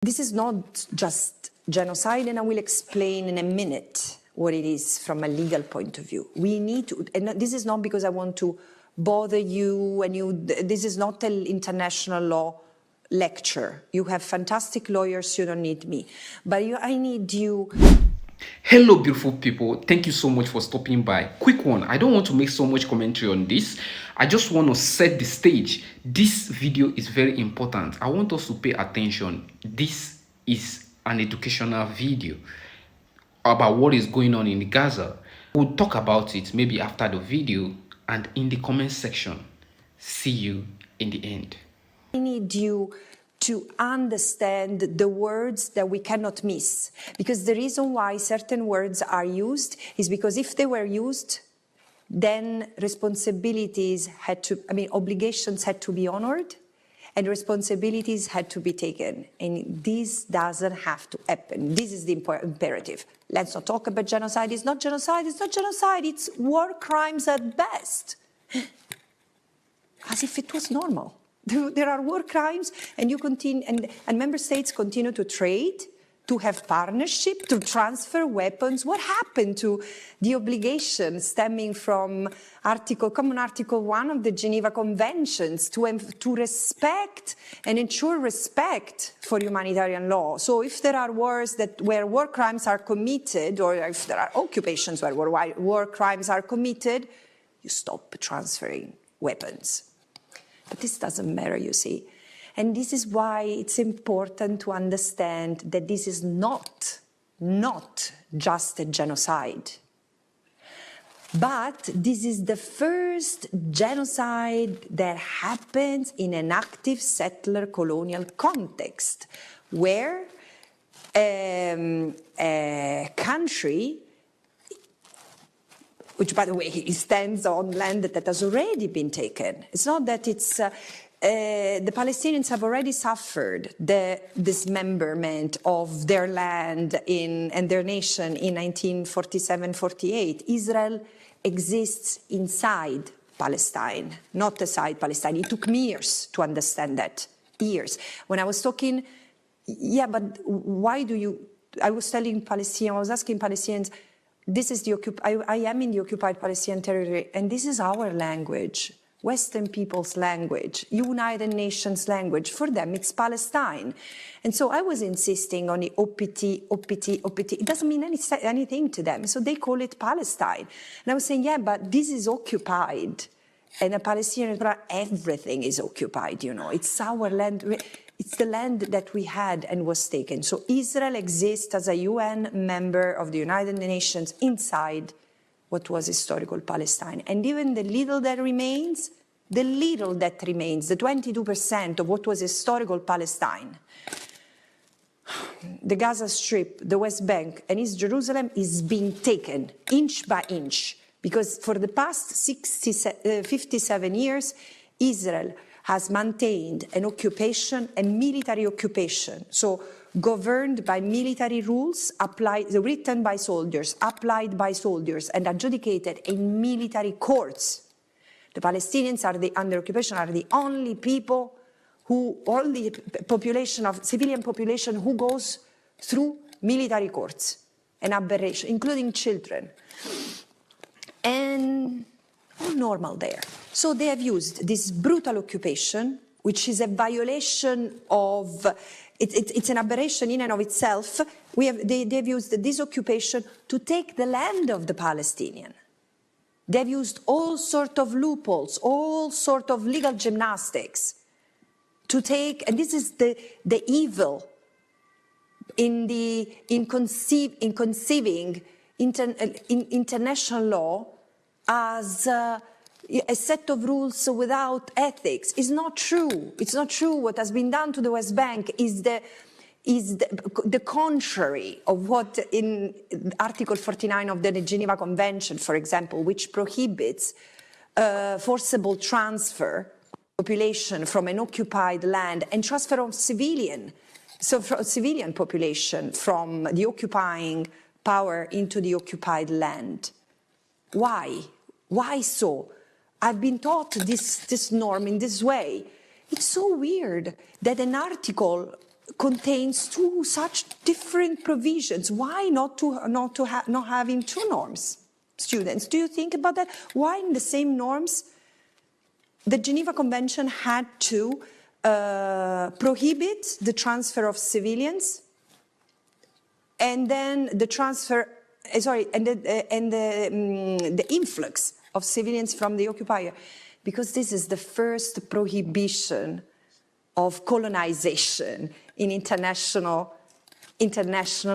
This is not just genocide, and I will explain in a minute what it is from a legal point of view. We need to, and this is not because I want to bother you, and this is not an international law lecture. You have fantastic lawyers, you don't need me. But I need you. Hello beautiful people, thank you so much for stopping by. Quick one, I don't want to make so much commentary on this. I just want to set the stage. This video is very important. I want us to pay attention. This is an educational video about what is going on in Gaza. We'll talk about it maybe after the video and in the comment section. See you in the end. I need you to understand the words that we cannot miss. Because the reason why certain words are used is because if they were used, then obligations had to be honored and responsibilities had to be taken. And this doesn't have to happen. This is the imperative. Let's not talk about genocide. It's not genocide. It's not genocide. It's war crimes at best. As if it was normal. There are war crimes, and you continue, and member states continue to trade, to have partnership, to transfer weapons. What happened to the obligation stemming from Common Article 1 of the Geneva Conventions to respect and ensure respect for humanitarian law? So if there are wars where war crimes are committed, or if there are occupations where war crimes are committed, you stop transferring weapons. But this doesn't matter, you see. And this is why it's important to understand that this is not just a genocide. But this is the first genocide that happens in an active settler colonial context, where a country, which, by the way, stands on land that has already been taken. It's not that it's... the Palestinians have already suffered the dismemberment of their land and their nation in 1947-48. Israel exists inside Palestine, not aside Palestine. It took me years to understand that, years. When I was talking, yeah, but why do you... I was asking Palestinians, this is I am in the occupied Palestinian territory, and this is our language, Western people's language, United Nations language. For them, it's Palestine. And so I was insisting on the OPT. It doesn't mean anything to them, so they call it Palestine. And I was saying, yeah, but this is occupied. And a Palestinian, everything is occupied, you know. It's our land. It's the land that we had and was taken. So Israel exists as a UN member of the United Nations inside what was historical Palestine. And even the little that remains, the 22% of what was historical Palestine, the Gaza Strip, the West Bank, and East Jerusalem is being taken inch by inch. Because for the past 57 years, Israel has maintained an occupation, a military occupation, so governed by military rules, written by soldiers, applied by soldiers, and adjudicated in military courts. The Palestinians under occupation are the only people civilian population who goes through military courts, an aberration, including children. And all normal there. So they have used this brutal occupation, which is a violation of, it's an aberration in and of itself. They've used this occupation to take the land of the Palestinian. They've used all sorts of loopholes, all sorts of legal gymnastics to take, and this is the evil in conceiving international law as a set of rules without ethics. Is not true. It's not true. What has been done to the West Bank is the contrary of what in Article 49 of the Geneva Convention, for example, which prohibits forcible transfer of population from an occupied land and transfer of civilian population from the occupying power into the occupied land. Why? Why so? I've been taught this norm in this way. It's so weird that an article contains two such different provisions. Why not having two norms? Students, do you think about that? Why in the same norms the Geneva Convention had to prohibit the transfer of civilians, and then the transfer, the influx of civilians from the occupier? Because this is the first prohibition of colonization in international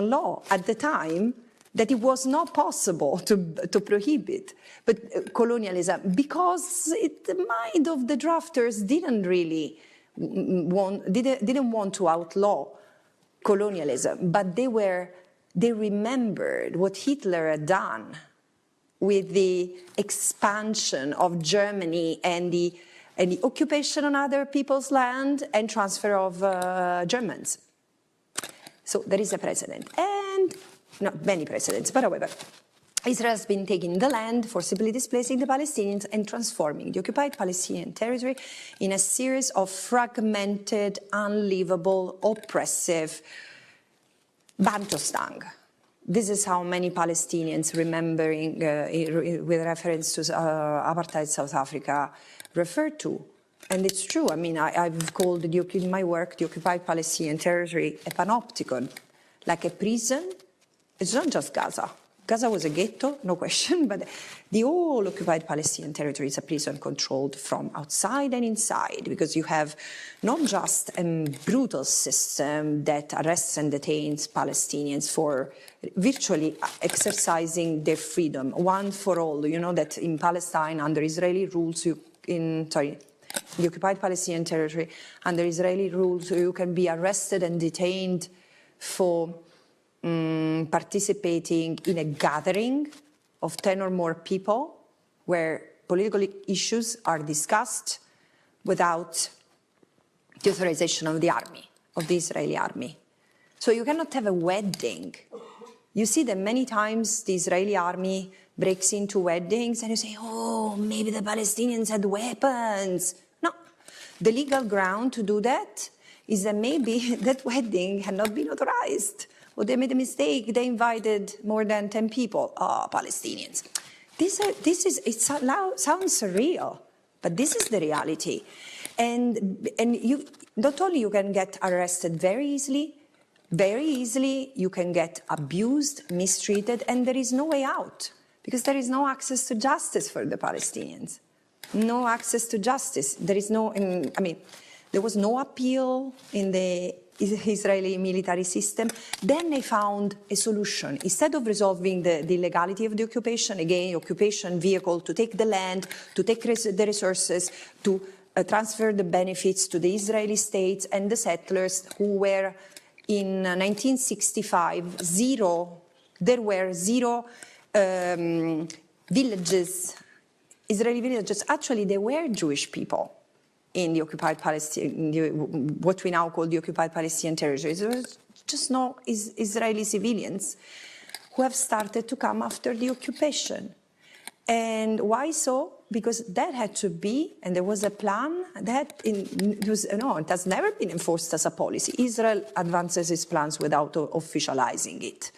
law at the time, that it was not possible to prohibit but colonialism, because the mind of the drafters didn't really didn't want to outlaw colonialism, but they remembered what Hitler had done with the expansion of Germany and the occupation on other people's land and transfer of Germans. So there is a precedent, and not many precedents, but however, Israel has been taking the land, forcibly displacing the Palestinians, and transforming the occupied Palestinian territory in a series of fragmented, unlivable, oppressive Bantustan. This is how many Palestinians, remembering with reference to apartheid South Africa, refer to. And it's true. I mean, I've called in my work the occupied Palestinian territory a panopticon, like a prison. It's not just Gaza. Gaza was a ghetto, no question, but the whole occupied Palestinian territory is a prison controlled from outside and inside, because you have not just a brutal system that arrests and detains Palestinians for virtually exercising their freedom, one for all. You know that in Palestine, under Israeli rules, the occupied Palestinian territory, under Israeli rules, you can be arrested and detained for participating in a gathering of 10 or more people where political issues are discussed without the authorization of the army, of the Israeli army. So you cannot have a wedding. You see that many times the Israeli army breaks into weddings and you say, oh, maybe the Palestinians had weapons. No, the legal ground to do that is that maybe that wedding had not been authorized. Or they made a mistake, they invited more than 10 people, Palestinians. It sounds surreal, but this is the reality. And you, not only you can get arrested very easily, you can get abused, mistreated, and there is no way out, because there is no access to justice for the Palestinians. No access to justice. There is no, there was no appeal in the Israeli military system. Then they found a solution. Instead of resolving the illegality of the occupation, again, occupation vehicle to take the land, to take the resources, to transfer the benefits to the Israeli states and the settlers who were in 1965, there were zero villages, Israeli villages. Actually, there were Jewish people in the occupied Palestine, what we now call the occupied Palestinian territories. There was just no Israeli civilians who have started to come after the occupation. And why so? Because that had to be, and there was a plan that it has never been enforced as a policy. Israel advances its plans without officializing it.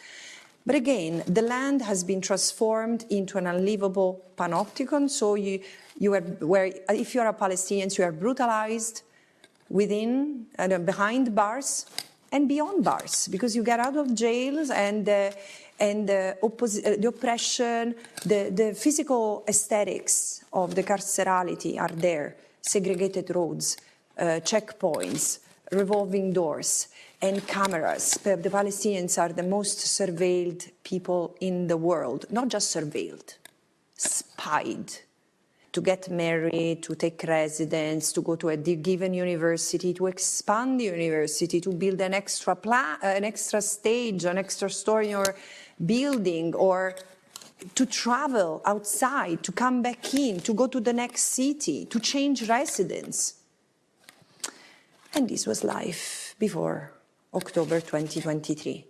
But again, the land has been transformed into an unlivable panopticon. So if you are a Palestinian, you are brutalized within and behind bars and beyond bars, because you get out of jails and the oppression, the physical aesthetics of the carcerality are there. Segregated roads, checkpoints, revolving doors, and cameras. The Palestinians are the most surveilled people in the world, not just surveilled, spied. To get married, to take residence, to go to a given university, to expand the university, to build an extra stage, an extra story in your building, or to travel outside, to come back in, to go to the next city, to change residence. And this was life before October 2023.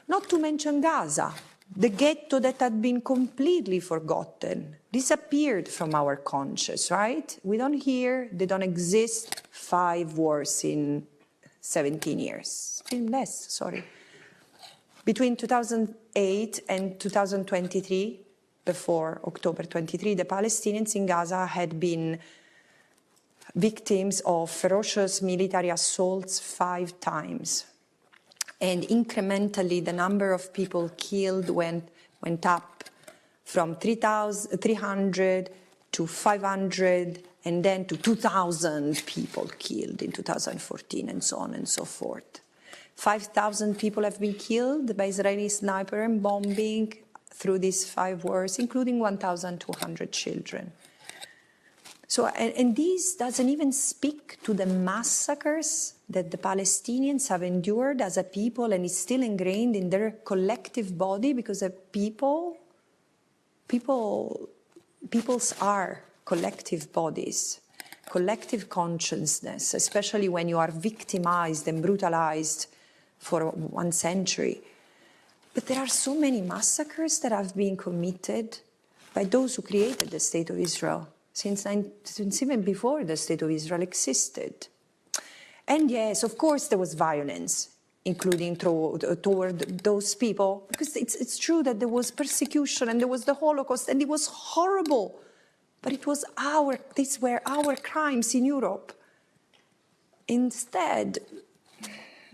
Not to mention Gaza, the ghetto that had been completely forgotten, disappeared from our conscious, right? We don't hear, they don't exist, 5 wars in 17 years, less, sorry. Between 2008 and 2023, before October 23, the Palestinians in Gaza had been victims of ferocious military assaults 5 times. And incrementally, the number of people killed went up from 300 to 500, and then to 2,000 people killed in 2014, and so on and so forth. 5,000 people have been killed by Israeli sniper and bombing through these 5 wars, including 1,200 children. So, and this doesn't even speak to the massacres that the Palestinians have endured as a people, and is still ingrained in their collective body, because peoples are collective bodies, collective consciousness, especially when you are victimized and brutalized for 1 century. But there are so many massacres that have been committed by those who created the State of Israel, since even before the State of Israel existed. And yes, of course, there was violence, including toward those people, because it's true that there was persecution and there was the Holocaust, and it was horrible. But these were our crimes in Europe. Instead,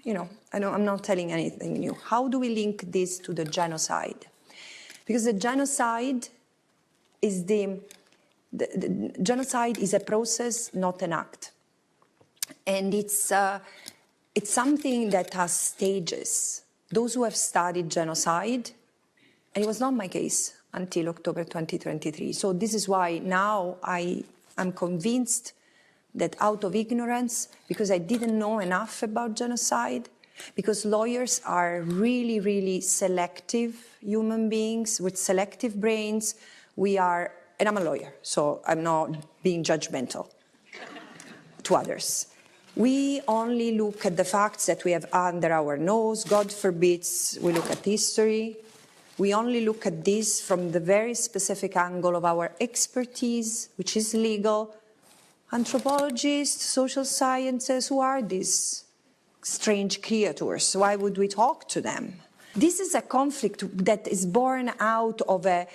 I'm not telling anything new. How do we link this to the genocide? Because the genocide is the genocide is a process, not an act. And it's something that has stages. Those who have studied genocide, and it was not my case until October 2023. So this is why now I'm convinced that out of ignorance, because I didn't know enough about genocide, because lawyers are really, really selective human beings with selective brains. And I'm a lawyer, so I'm not being judgmental to others. We only look at the facts that we have under our nose. God forbids we look at history. We only look at this from the very specific angle of our expertise, which is legal. Anthropologists, social sciences, who are these strange creatures? Why would we talk to them? This is a conflict that is born out of a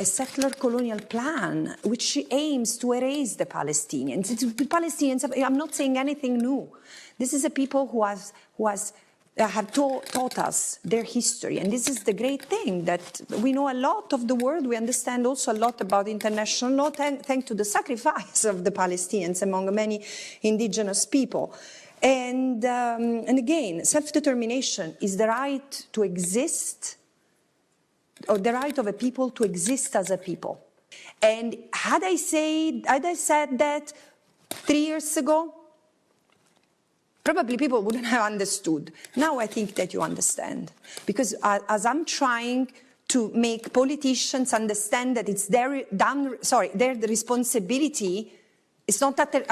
settler colonial plan, which aims to erase the Palestinians. The Palestinians, I'm not saying anything new. This is a people who have taught us their history. And this is the great thing, that we know a lot of the world. We understand also a lot about international law, thanks to the sacrifice of the Palestinians among many indigenous people. And again, self-determination is the right to exist, or the right of a people to exist as a people. And had I said that 3 years ago, probably people wouldn't have understood. Now I think that you understand. Because as I'm trying to make politicians understand that it's their responsibility, it's not that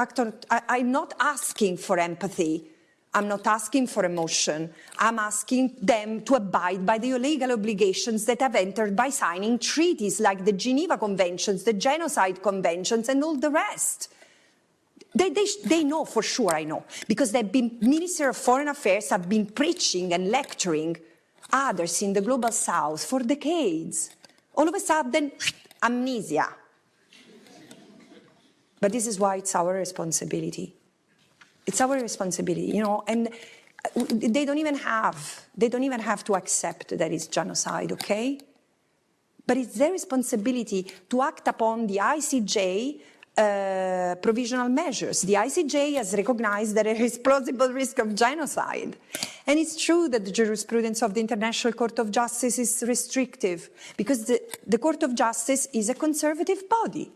I'm not asking for empathy. I'm not asking for emotion. I'm asking them to abide by the legal obligations that have entered by signing treaties like the Geneva Conventions, the Genocide Conventions, and all the rest. They know, for sure I know, because they've been, Minister of Foreign Affairs have been preaching and lecturing others in the Global South for decades. All of a sudden, amnesia. But this is why it's our responsibility. It's our responsibility, and they don't even have to accept that it's genocide, okay? But it's their responsibility to act upon the ICJ provisional measures. The ICJ has recognized that there is plausible risk of genocide. And it's true that the jurisprudence of the International Court of Justice is restrictive, because the Court of Justice is a conservative body,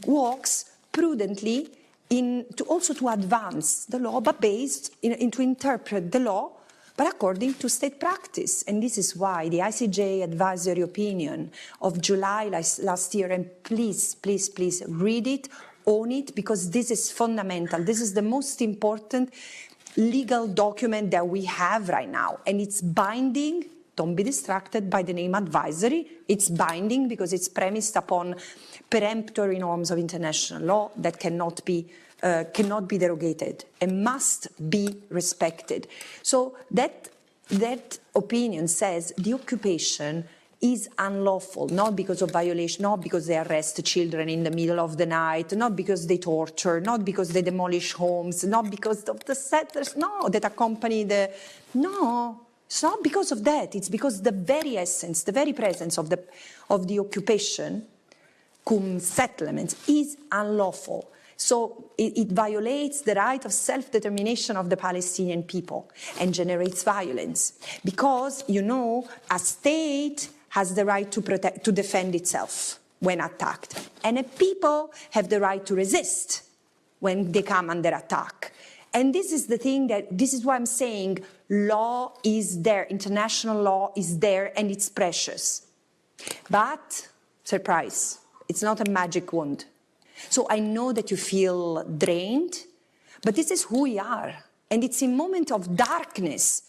works prudently to advance the law, but to interpret the law, but according to state practice. And this is why the ICJ advisory opinion of July last year, and please, please, please read it, own it, because this is fundamental. This is the most important legal document that we have right now. And it's binding. Don't be distracted by the name advisory. It's binding because it's premised upon peremptory norms of international law that cannot be cannot be derogated and must be respected. So that opinion says the occupation is unlawful, not because of violation, not because they arrest children in the middle of the night, not because they torture, not because they demolish homes, not because of the settlers, no, that accompany the, no, it's not because of that. It's because the very essence, the very presence of the occupation, cum settlement, is unlawful. So it violates the right of self-determination of the Palestinian people and generates violence. Because, you know, a state has the right to defend itself when attacked. And a people have the right to resist when they come under attack. And this is the thing this is why I'm saying law is there, international law is there, and it's precious. But, surprise, it's not a magic wand. So I know that you feel drained, but this is who we are. And it's in moments of darkness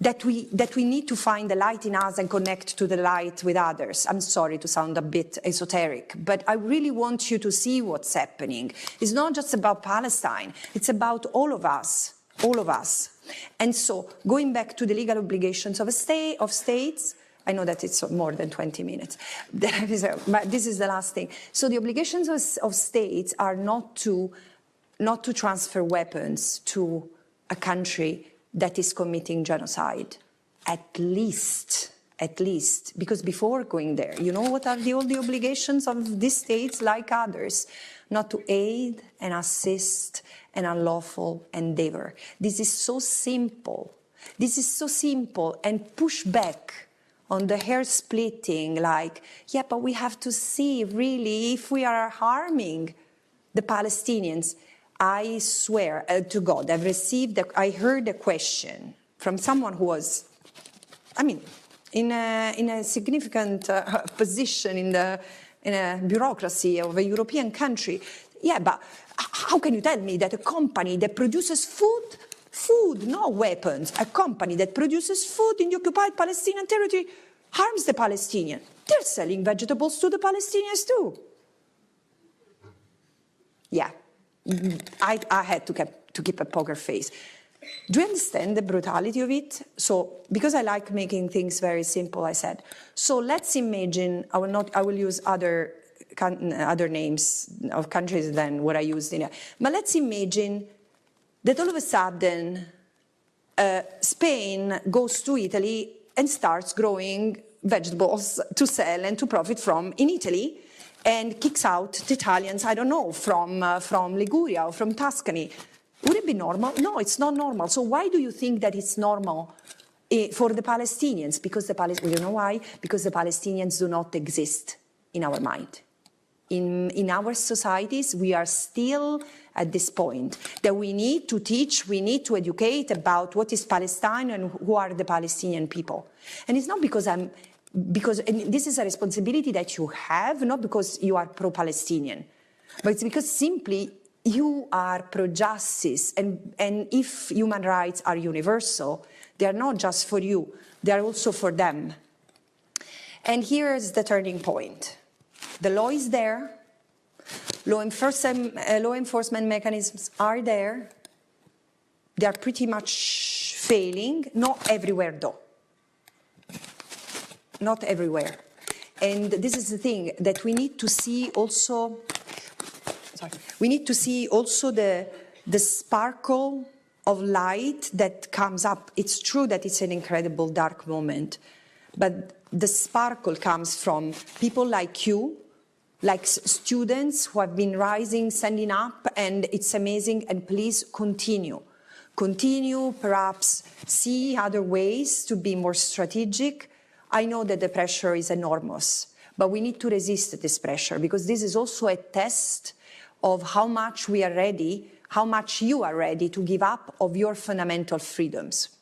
that we need to find the light in us and connect to the light with others. I'm sorry to sound a bit esoteric, but I really want you to see what's happening. It's not just about Palestine, it's about all of us, all of us. And so, going back to the legal obligations of states, I know that it's more than 20 minutes, but this is the last thing. So the obligations of states are not to transfer weapons to a country that is committing genocide, at least, because before going there, you know what are all the obligations of these states, like others? Not to aid and assist an unlawful endeavor. This is so simple. This is so simple, and push back on the hair splitting, like, yeah, but we have to see really if we are harming the Palestinians. I swear to God, I heard a question from someone who was, in a significant position in a bureaucracy of a European country. Yeah, but how can you tell me that a company that produces food, not weapons, a company that produces food in the occupied Palestinian territory harms the Palestinians? They're selling vegetables to the Palestinians too. Yeah. I had to keep a poker face. Do you understand the brutality of it? So, because I like making things very simple, I said, so let's imagine, I will use other names of countries than what I used in it. But let's imagine that all of a sudden, Spain goes to Italy and starts growing vegetables to sell and to profit from in Italy, and kicks out the Italians, I don't know, from Liguria or from Tuscany. Would it be normal? No, it's not normal. So why do you think that it's normal for the Palestinians? Because you know why? Because the Palestinians do not exist in our mind. In our societies, we are still at this point that we need to teach, we need to educate about what is Palestine and who are the Palestinian people. And it's not because and this is a responsibility that you have, not because you are pro-Palestinian, but it's because simply you are pro-justice. And if human rights are universal, they are not just for you, they are also for them. And here's the turning point. The law is there, law enforcement mechanisms are there, they are pretty much failing, not everywhere though. Not everywhere. And this is the thing that we need to see also, we need to see also the sparkle of light that comes up. It's true that it's an incredible dark moment, but the sparkle comes from people like you, like students who have been rising, standing up, and it's amazing, and please continue. Continue, perhaps see other ways to be more strategic. I know that the pressure is enormous, but we need to resist this pressure, because this is also a test of how much we are ready, how much you are ready to give up of your fundamental freedoms.